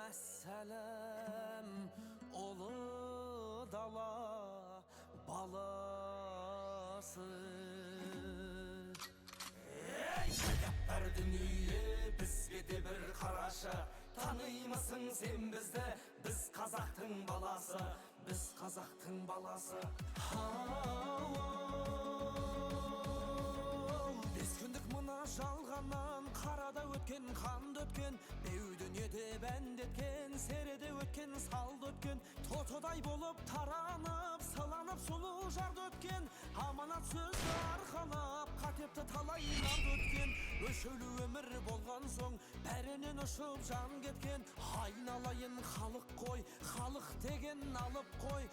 Мәссәләм, ұлы дала баласы. Ей, тәкәппар дүние, бізге де бір қарашы. Таныймысың сен бізді, біз қазақтың баласы, біз қазақтың баласы. Бес күндік мына жалғаннан қарада өткен, қанды өткен, беу дүниеде бәндеткен, середе өткен, салды өткен, тотыдай болып таранып, сыланып сұлу жарды өткен, аманат сөзді арқалап, қатепті талай нарды өткен, өшеулі өмір болған соң, бәрінен ұшып жан кеткен, айналайын халық қой, халық деген алып қой,